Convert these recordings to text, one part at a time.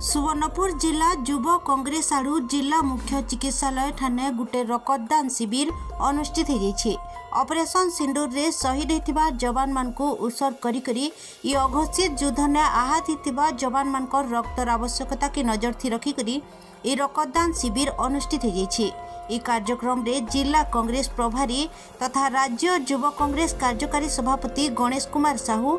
सुवर्णपुर जिला युवा कांग्रेस आड़ू जिला मुख्य चिकित्सालय ठाणे गुटे रक्तदान शिविर अनुष्ठित हो ऑपरेशन सिंदूर रे शहीद होता जवान मान को उत्सर्ग करी ये अघोषित युद्ध ने आहत होता जवान मान रक्तर आवश्यकता की नजर थी रखिकरी ये रक्तदान शिविर अनुष्ठित हो कार्यक्रम रे जिला कांग्रेस प्रभारी तथा राज्य युवा कांग्रेस कार्यकारी सभापति गणेश कुमार साहू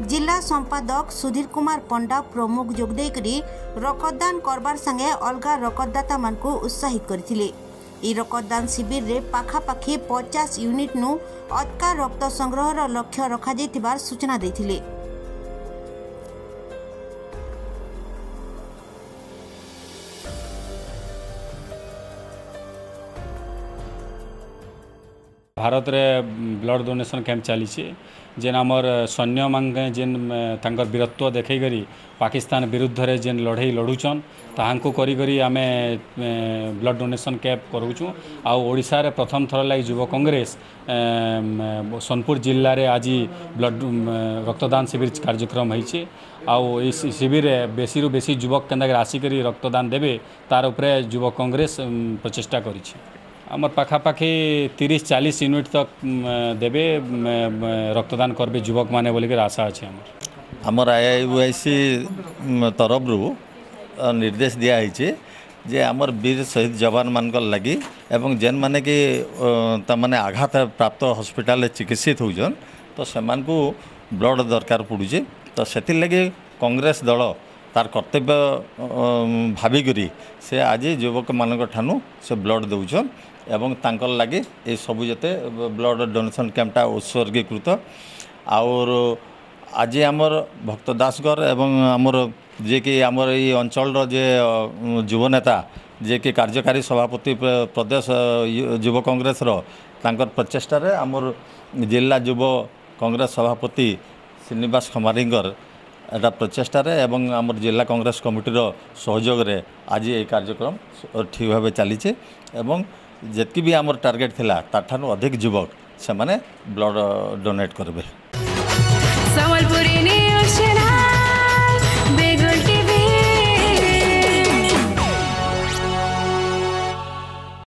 जिला संपादक सुधीर कुमार पंडा प्रमुख जोगदेकरी रक्तदान करबार संगे अलगा रक्तदाता मान को उत्साहित करथिले। ई रक्तदान शिविर रे पाखापाखी 50 यूनिट नु अटका रक्त संग्रहर लक्ष्य रखा जायतिबार सूचना दैथिले। भारत रे ब्लड डोनेशन कैंप चली जेन आमर सैन्य मांगे जेन तांकर वीरत्व देखै करी पाकिस्तान विरुद्ध रे जेन लड़ाई लड़ुचन ताहांको करी करी आमे ब्लड डोनेशन कैंप करूचु आ ओडिसा रे प्रथम थर लागि युवा कांग्रेस सोनपुर जिल्ला रे आज ब्लड रक्तदान शिविर कार्यक्रम होइछि आ शिविर रे बेसी रु बेसी युवक केंदा आसिक रक्तदान देबे तार उपरे युवा कांग्रेस प्रचेष्टा करिछि। आमर पाखापाखी 30-40 यूनिट तक देवे रक्तदान करबे युवक माने बोलिक आशा अच्छे। आमर आईआईसी तरफ निर्देश दिखाई जे आमर वीर शहीद जवान मान लगी एवं जेन माने कि तमाने आघात प्राप्त हॉस्पिटल चिकित्सित होजन तो सेमान को ब्लड दरकार पड़ुचे तो सेति लगी कांग्रेस दल तार कर्तव्य भाविकी से आज युवक मान ठानु से ब्लड दौन एवं तांकर लगे ये सबू जिते ब्लड डोनेशन कैंपटा उत्सर्गीकृत और आज आमर भक्त दासगर एवं आमर जे कि आमर ये अंचल जे युव नेता जे कि कार्यकारी सभापति प्रदेश युव कांग्रेस तांकर प्रचेष्टा रे आमर जिला युव कांग्रेस सभापति श्रीनिवास खमारींगर एटा प्रचेष्टा रे एवं आमर जिला कांग्रेस कमिटी सहयोग रे आज ये कार्यक्रम ठीक भाव चलीचे एवं जेतकी भी आमर टार्गेट थिला ताठानु अधिक युवक से माने ब्लड डोनेट करबे।